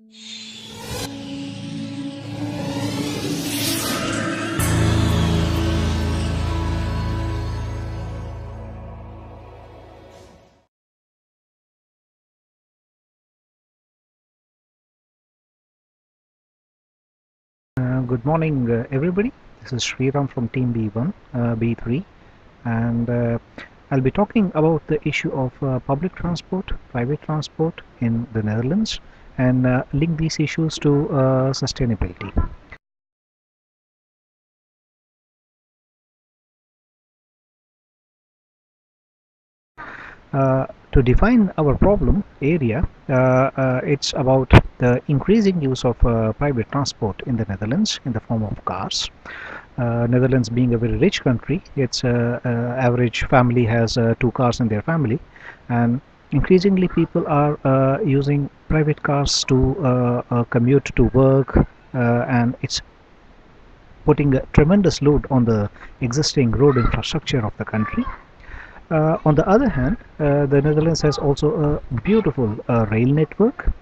Good morning, everybody. This is Sriram from TeamB1, B3, and I'll be talking about the issue of public transport, private transport in the Netherlands, and link these issues to sustainability. To define our problem area, it's about the increasing use of private transport in the Netherlands in the form of cars. Netherlands being a very rich country, its average family has 2 cars in their family, and increasingly people are using private cars to commute to work, and it's putting a tremendous load on the existing road infrastructure of the country. On the other hand, the Netherlands has also a beautiful rail network,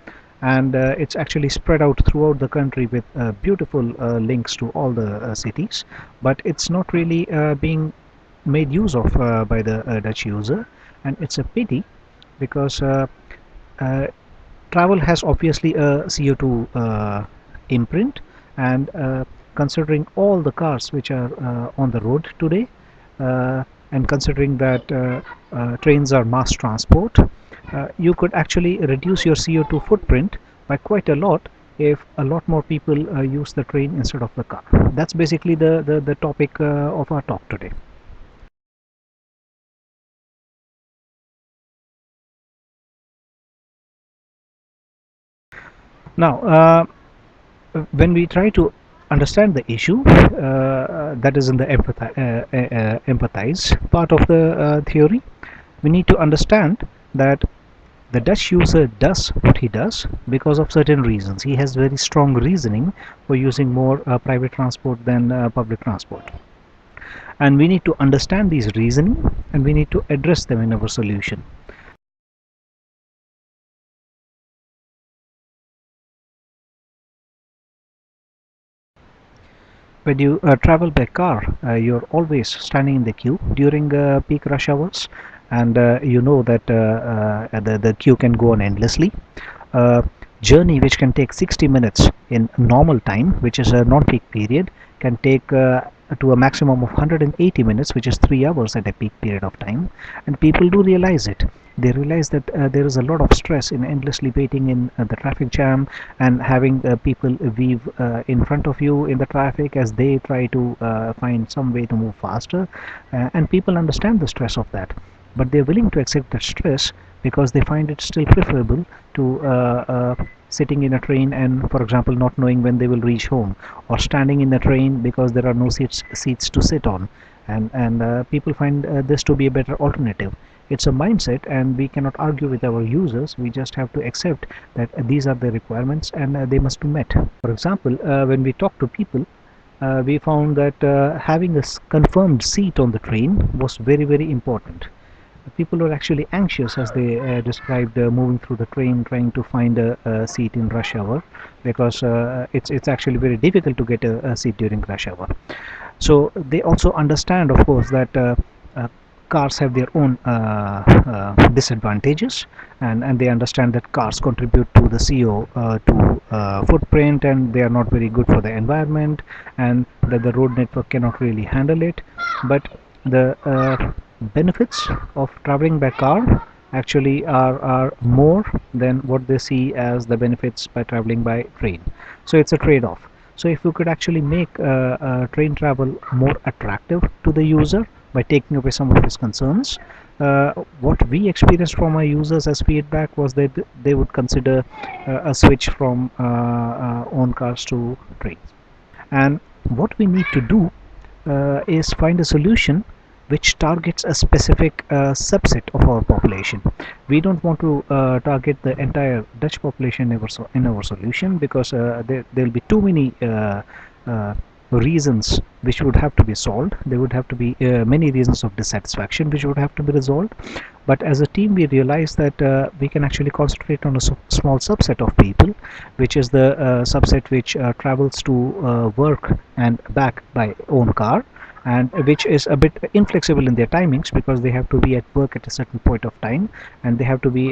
and it's actually spread out throughout the country with beautiful links to all the cities, but it's not really being made use of by the Dutch user, and it's a pity because travel has obviously a CO2 imprint, and considering all the cars which are on the road today, and considering that trains are mass transport, you could actually reduce your CO2 footprint by quite a lot if a lot more people use the train instead of the car. That's basically the topic of our talk today. Now, when we try to understand the issue, that is in the empathize part of the theory, we need to understand that the Dutch user does what he does because of certain reasons. He has very strong reasoning for using more private transport than public transport. And we need to understand these reasoning, and we need to address them in our solution. When you travel by car, you're always standing in the queue during peak rush hours, and you know that the queue can go on endlessly. Journey which can take 60 minutes in normal time, which is a non-peak period, can take to a maximum of 180 minutes, which is 3 hours at a peak period of time. And people do realize it. They realize that there is a lot of stress in endlessly waiting in the traffic jam, and having people weave in front of you in the traffic as they try to find some way to move faster. And people understand the stress of that, but they're willing to accept that stress because they find it still preferable to sitting in a train and, for example, not knowing when they will reach home, or standing in a train because there are no seats to sit on, and people find this to be a better alternative. It's a mindset, and we cannot argue with our users. We just have to accept that these are the requirements, and they must be met. For example, when we talk to people, we found that having a confirmed seat on the train was very important. People were actually anxious as they described moving through the train trying to find a seat in rush hour, because it's actually very difficult to get a seat during rush hour. So they also understand, of course, that cars have their own disadvantages, and they understand that cars contribute to the CO2 footprint, and they are not very good for the environment, and that the road network cannot really handle it. But the benefits of traveling by car actually are more than what they see as the benefits by traveling by train. So it's a trade-off. So if we could actually make train travel more attractive to the user by taking away some of his concerns, what we experienced from our users as feedback was that they would consider a switch from own cars to trains. And what we need to do is find a solution which targets a specific subset of our population. We don't want to target the entire Dutch population in our solution, because there will be too many reasons which would have to be solved. There would have to be many reasons of dissatisfaction which would have to be resolved. But as a team, we realized that we can actually concentrate on a small subset of people, which is the subset which travels to work and back by own car, and which is a bit inflexible in their timings because they have to be at work at a certain point of time, and they have to be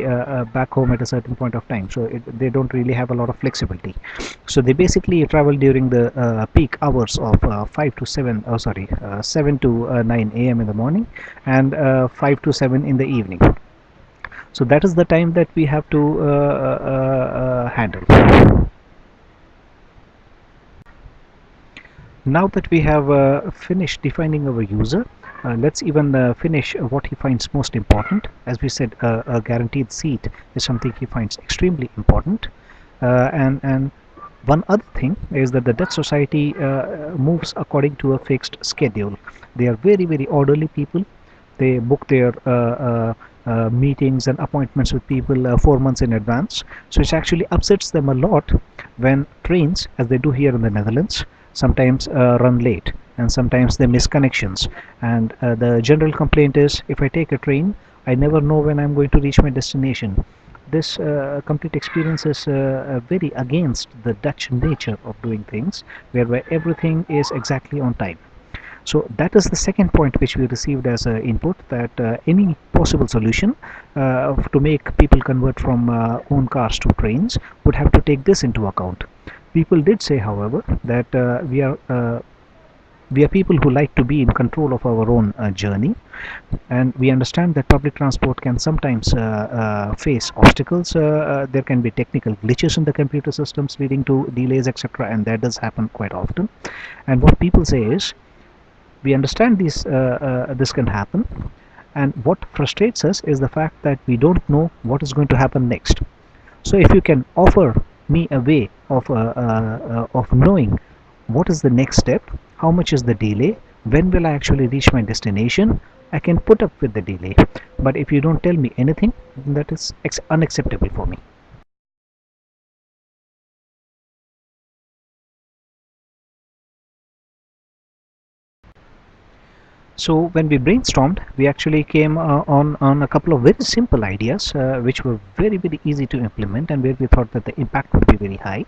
back home at a certain point of time. So they don't really have a lot of flexibility. So they basically travel during the peak hours of 5 to 7, 7 to 9 a.m. in the morning, and 5 to 7 in the evening. So that is the time that we have to handle. Now that we have finished defining our user, let's even finish what he finds most important. As we said, a guaranteed seat is something he finds extremely important. And one other thing is that the Dutch society moves according to a fixed schedule. They are very, very orderly people. They book their meetings and appointments with people 4 months in advance. So it actually upsets them a lot when trains, as they do here in the Netherlands, sometimes run late, and sometimes they miss connections. And the general complaint is, if I take a train, I never know when I'm going to reach my destination. This complete experience is very against the Dutch nature of doing things, whereby everything is exactly on time. So that is the second point which we received as input, that any possible solution to make people convert from own cars to trains would have to take this into account. People did say, however, that we are people who like to be in control of our own journey, and we understand that public transport can sometimes face obstacles. There can be technical glitches in the computer systems leading to delays, etc., and that does happen quite often. And what people say is, we understand this can happen, and what frustrates us is the fact that we don't know what is going to happen next. So if you can offer me a way of knowing what is the next step, how much is the delay, when will I actually reach my destination, I can put up with the delay. But if you don't tell me anything, that is unacceptable for me. So when we brainstormed, we actually came on a couple of very simple ideas which were very, very easy to implement, and where we thought that the impact would be very high.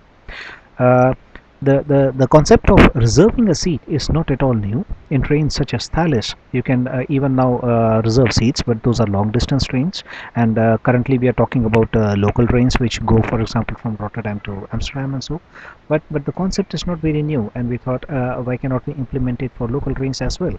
Uh, the concept of reserving a seat is not at all new. In trains such as Thalys, you can even now reserve seats, but those are long distance trains. And currently, we are talking about local trains which go, for example, from Rotterdam to Amsterdam and so. But the concept is not very new, and we thought, why cannot we implement it for local trains as well?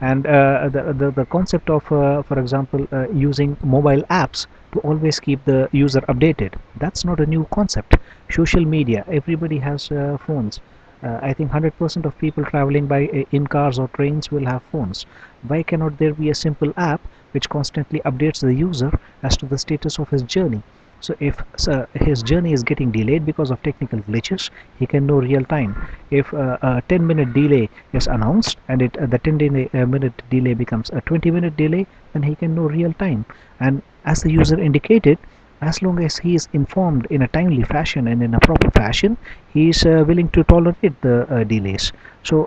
And the concept of for example using mobile apps to always keep the user updated, that's not a new concept. Social media, everybody has phones. I think 100% of people traveling by in cars or trains will have phones. Why cannot there be a simple app which constantly updates the user as to the status of his journey? So if his journey is getting delayed because of technical glitches, he can know real time. If a 10-minute delay is announced, and the 10-minute delay becomes a 20-minute delay, then he can know real time. And as the user indicated, as long as he is informed in a timely fashion and in a proper fashion, he is willing to tolerate the delays. So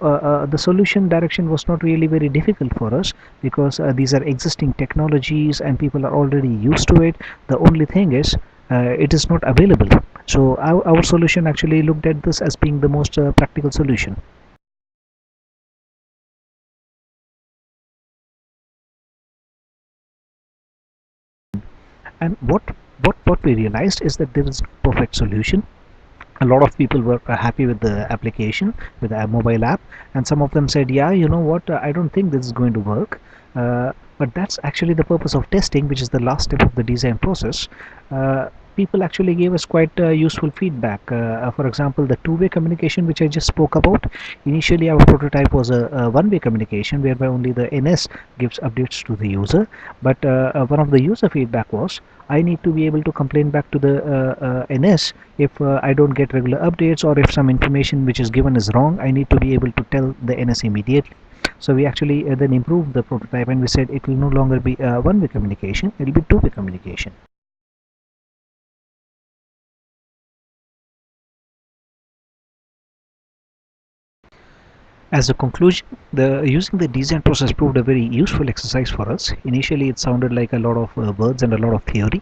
the solution direction was not really very difficult for us, because these are existing technologies and people are already used to it. The only thing is, it is not available. So our solution actually looked at this as being the most practical solution. And what we realized is that there is no perfect solution. A lot of people were happy with the application, with the mobile app, and some of them said, yeah, you know what, I don't think this is going to work. But that's actually the purpose of testing, which is the last step of the design process. People actually gave us quite useful feedback. For example, the two-way communication which I just spoke about. Initially our prototype was a one-way communication whereby only the NS gives updates to the user, but one of the user feedback was, I need to be able to complain back to the NS if I don't get regular updates, or if some information which is given is wrong. I need to be able to tell the NS immediately. So we actually then improved the prototype, and we said it will no longer be one-way communication, it will be two-way communication. As a conclusion, using the design process proved a very useful exercise for us. Initially, it sounded like a lot of words and a lot of theory,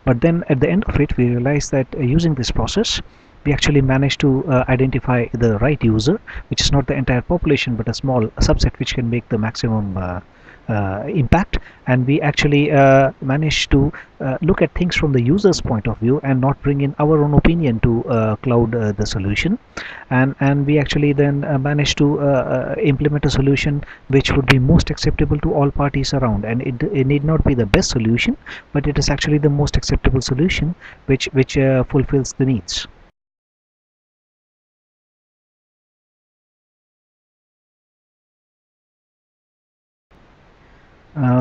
but then at the end of it, we realized that using this process, we actually managed to identify the right user, which is not the entire population, but a small subset which can make the maximum impact. And we actually managed to look at things from the user's point of view and not bring in our own opinion to cloud the solution. And we actually then managed to implement a solution which would be most acceptable to all parties around. And it need not be the best solution, but it is actually the most acceptable solution which fulfills the needs.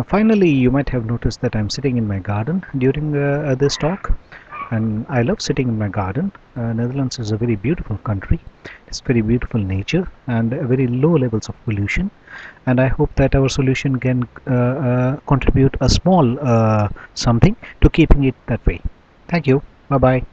Finally, you might have noticed that I'm sitting in my garden during this talk, and I love sitting in my garden. Netherlands is a very beautiful country. It's very beautiful nature and very low levels of pollution. And I hope that our solution can contribute a small something to keeping it that way. Thank you. Bye bye.